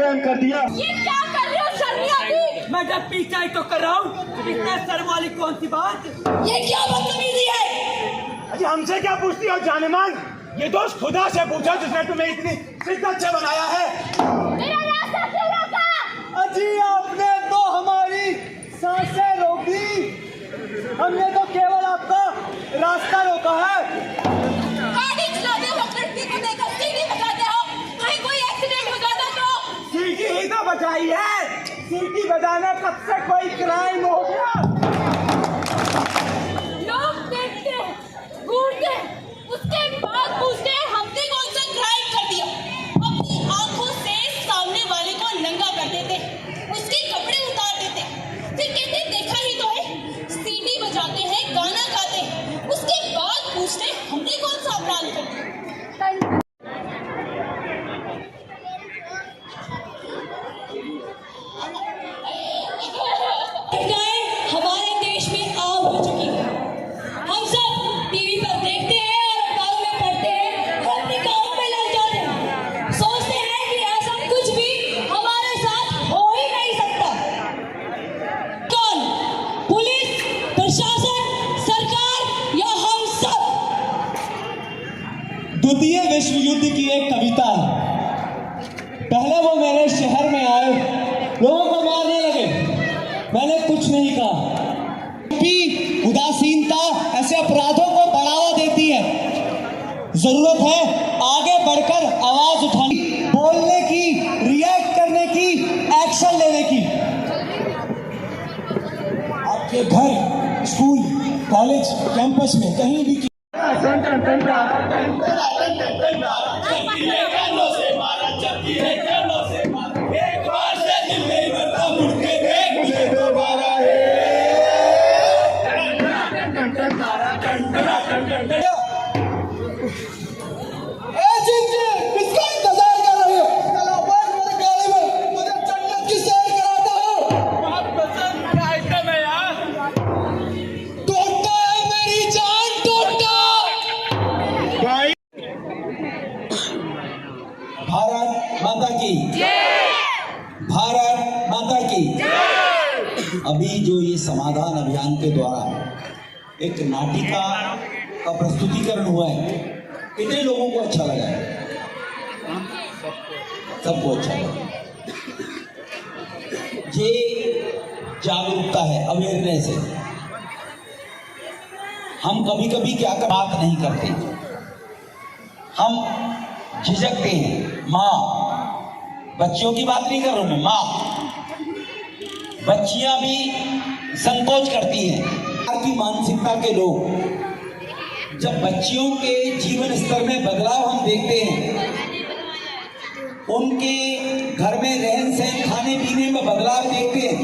Crime कर दिया। ये क्या कर रहे हो शर्मिया जी? मैं जब पीछा ही तो कर रहा हूँ, इतना शर्म वाली कौन सी बात? ये क्या बदतमीजी है? अजी हमसे क्या पूछती हो जाने मान? ये दोस्त खुदा से पूछो जिसने तुम्हें इतनी शिद्दत से बनाया है। मेरा रास्ता क्यों रोका? अजी आपने तो हमारी सांसें रोकी, हमने तो केवल आपका रास्ता रोका है। गाड़ी चलाते वक्त लड़की को देखकर सीटी बजाते हो, कहीं कोई एक्सीडेंट हो जाता तो? सीटी ही तो बजाई है, सीटी बजाने कब से कोई क्राइम हो गया? लोग देखते घूरते उसके बाद पूछते हमने कौन सा क्राइम कर दिया। अपनी आंखों से सामने वाले को नंगा कर देते, उसके कपड़े उतार देते, फिर कहते देखा ही तो है, सीटी बजाते हैं, गाना गाते हैं, उसके बाद पूछते हमने कौन सा अपराध कर दिया। हमारे देश में आम हो चुकी है। हम सब टीवी पर देखते हैं और अखबारों में पढ़ते हैं और अपने कामों में लग जाते हैं, सोचते हैं कि ऐसा कुछ भी हमारे साथ हो ही नहीं सकता। कौन? पुलिस, प्रशासन, सरकार या हम सब? द्वितीय विश्व युद्ध की एक कविता है। पहले वो मेरे शहर में आए, लोगों को मारने लगे, मैंने कुछ नहीं कहा। उदासीनता ऐसे अपराधों को बढ़ावा देती है। जरूरत है आगे बढ़कर आवाज उठाने, बोलने की, रिएक्ट करने की, एक्शन लेने की। आपके घर, स्कूल, कॉलेज, कैंपस में कहीं भी भारत माता की जय, भारत माता की जय। अभी जो ये समाधान अभियान के द्वारा एक नाटिका का प्रस्तुतिकरण हुआ है, कितने लोगों को अच्छा लगा है? सबको अच्छा लगा। ये जागरूकता है, अवेयरनेस है। हम कभी कभी क्या कर बात नहीं करते, हम झिझकते हैं। माँ, बच्चियों की बात नहीं कर रहा हूं मैं, माँ, बच्चियां भी संकोच करती हैं। की मानसिकता के लोग जब बच्चियों के जीवन स्तर में बदलाव हम देखते हैं, उनके घर में रहन सहन, खाने पीने में बदलाव देखते हैं,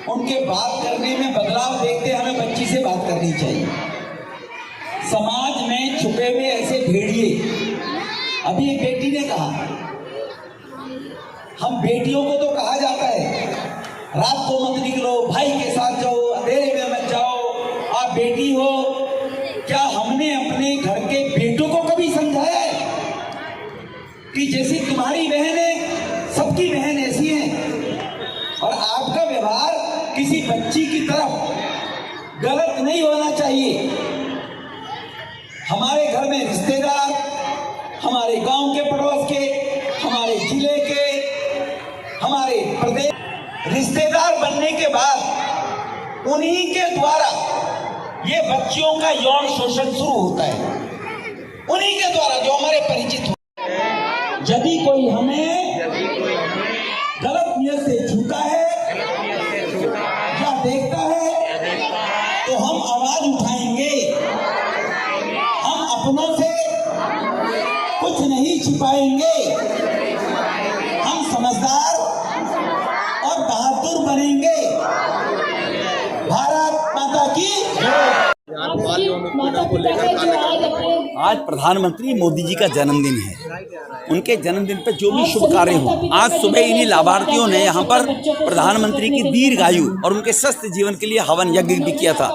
उनके बात करने में बदलाव देखते हैं, हमें बच्ची से बात करनी चाहिए। समाज में छुपे हुए ऐसे भेड़िए, अभी एक बेटी ने कहा, हम बेटियों को तो कहा जाता है रात को मत निकलो, भाई के साथ जाओ, अंधेरे में मत जाओ, आप बेटी हो। क्या हमने अपने घर के बेटों को कभी समझाया है कि जैसी तुम्हारी बहन है, सबकी बहन ऐसी है, और आपका व्यवहार किसी बच्ची की तरफ गलत नहीं होना चाहिए। हमारे घर में रिश्तेदार, हमारे गांव के, पड़ोस के, हमारे जिले के, हमारे प्रदेश, रिश्तेदार बनने के बाद उन्हीं के द्वारा ये बच्चियों का यौन शोषण शुरू होता है, उन्हीं के द्वारा जो हमारे परिचित हो। यदि कोई हमें गलत नियत से छूता है या देखता है तो हम आवाज उठाएंगे, हम अपनों से कुछ नहीं छिपाएंगे, हम समझदार और बहादुर बनेंगे। भारत माता की आज प्रधानमंत्री मोदी जी का जन्मदिन है। उनके जन्मदिन पर जो भी शुभ कार्य हो, आज सुबह इन्हीं लाभार्थियों ने यहाँ पर प्रधानमंत्री की दीर्घायु और उनके स्वस्थ जीवन के लिए हवन यज्ञ भी किया था।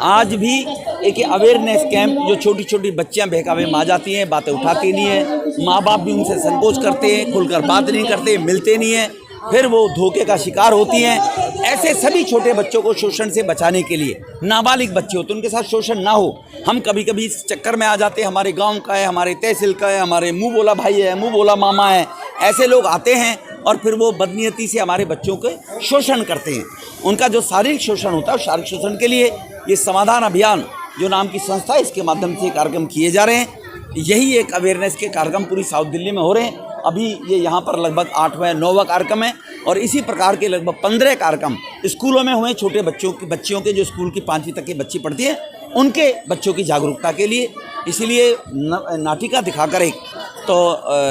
आज भी एक अवेयरनेस कैंप, जो छोटी छोटी बच्चियां बहकावे में आ जाती हैं, बातें उठाती नहीं है, माँ बाप भी उनसे संकोच करते हैं, खुलकर बात नहीं करते, मिलते नहीं हैं, फिर वो धोखे का शिकार होती हैं। ऐसे सभी छोटे बच्चों को शोषण से बचाने के लिए, नाबालिग बच्चे होते हैं उनके साथ शोषण ना हो, हम कभी कभी इस चक्कर में आ जाते हैं, हमारे गांव का है, हमारे तहसील का है, हमारे मुंह बोला भाई है, मुंह बोला मामा है, ऐसे लोग आते हैं और फिर वो बदनीयती से हमारे बच्चों के शोषण करते हैं। उनका जो शारीरिक शोषण होता है, शारीरिक शोषण के लिए ये समाधान अभियान जो नाम की संस्था है, इसके माध्यम से कार्यक्रम किए जा रहे हैं। यही एक अवेयरनेस के कार्यक्रम पूरी साउथ दिल्ली में हो रहे हैं। अभी ये यहाँ पर लगभग 8वां 9वां कार्यक्रम है और इसी प्रकार के लगभग 15 कार्यक्रम स्कूलों में हुए। छोटे बच्चियों के जो स्कूल की 5वीं तक की बच्ची पढ़ती हैं उनके बच्चों की जागरूकता के लिए, इसीलिए नाटिका दिखाकर एक तो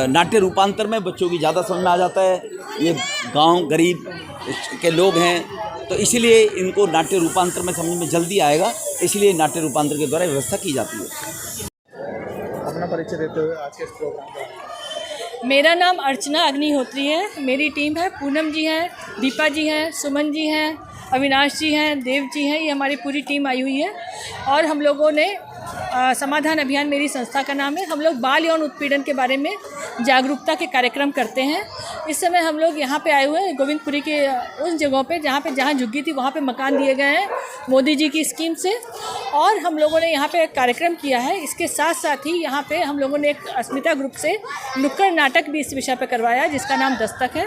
नाट्य रूपांतर में बच्चों की ज़्यादा समझ में आ जाता है। ये गांव गरीब के लोग हैं तो इसीलिए इनको नाट्य रूपांतर में समझ में जल्दी आएगा, इसलिए नाट्य रूपांतर के द्वारा व्यवस्था की जाती है। अपना परिचय देते हुए आज के इस प्रोग्राम का। मेरा नाम अर्चना अग्निहोत्री है। मेरी टीम है, पूनम जी हैं, दीपा जी हैं, सुमन जी हैं, अविनाश जी हैं, देव जी हैं, ये हमारी पूरी टीम आई हुई है। और हम लोगों ने समाधान अभियान मेरी संस्था का नाम है। हम लोग बाल यौन उत्पीड़न के बारे में जागरूकता के कार्यक्रम करते हैं। इस समय हम लोग यहाँ पे आए हुए हैं गोविंदपुरी के उन जगहों पे जहाँ झुग्गी थी वहाँ पे मकान दिए गए हैं मोदी जी की स्कीम से, और हम लोगों ने यहाँ पे एक कार्यक्रम किया है। इसके साथ साथ ही यहाँ पे हम लोगों ने एक अस्मिता ग्रुप से नुक्कड़ नाटक भी इस विषय पर करवाया जिसका नाम दस्तक है।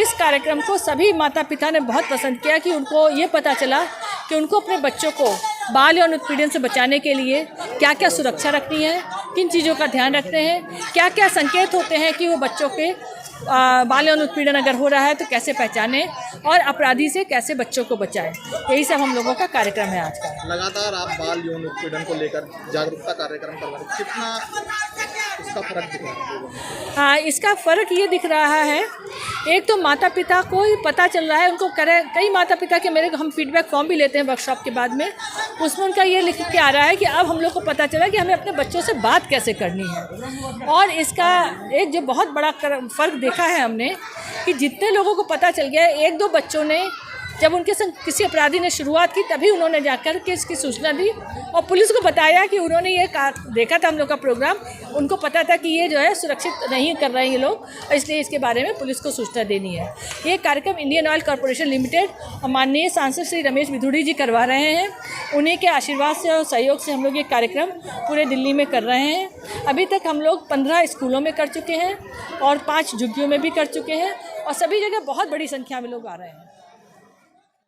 इस कार्यक्रम को सभी माता पिता ने बहुत पसंद किया कि उनको ये पता चला कि उनको अपने बच्चों को बाल यौन उत्पीड़न से बचाने के लिए क्या क्या सुरक्षा रखनी है, किन चीज़ों का ध्यान रखते हैं, क्या क्या संकेत होते हैं कि वो बच्चों के बाल यौन उत्पीड़न अगर हो रहा है तो कैसे पहचानें और अपराधी से कैसे बच्चों को बचाएं। यही सब हम लोगों का कार्यक्रम है आज का। लगातार आप बाल यौन उत्पीड़न को लेकर जागरूकता कार्यक्रम कर रहे हैं, कितना इसका फर्क दिख रहा है? हाँ, इसका फ़र्क ये दिख रहा है, एक तो माता पिता को पता चल रहा है, उनको कई माता पिता के मेरे हम फीडबैक फॉर्म भी लेते हैं वर्कशॉप के बाद में, उसमें उनका ये लिख के आ रहा है कि अब हम लोग को पता चला कि हमें अपने बच्चों से बात कैसे करनी है। और इसका एक जो बहुत बड़ा फ़र्क देखा है हमने कि जितने लोगों को पता चल गया है, 1-2 बच्चों ने जब उनके संग किसी अपराधी ने शुरुआत की तभी उन्होंने जाकर के इसकी सूचना दी और पुलिस को बताया कि उन्होंने ये देखा था हम लोग का प्रोग्राम, उनको पता था कि ये जो है सुरक्षित नहीं कर रहे हैं ये लोग, इसलिए इसके बारे में पुलिस को सूचना देनी है। ये कार्यक्रम इंडियन ऑयल कॉरपोरेशन लिमिटेड और माननीय सांसद श्री रमेश बिधूड़ी जी करवा रहे हैं। उन्हीं के आशीर्वाद से और सहयोग से हम लोग ये कार्यक्रम पूरे दिल्ली में कर रहे हैं। अभी तक हम लोग 15 स्कूलों में कर चुके हैं और 5 झुग्गियों में भी कर चुके हैं और सभी जगह बहुत बड़ी संख्या में लोग आ रहे हैं।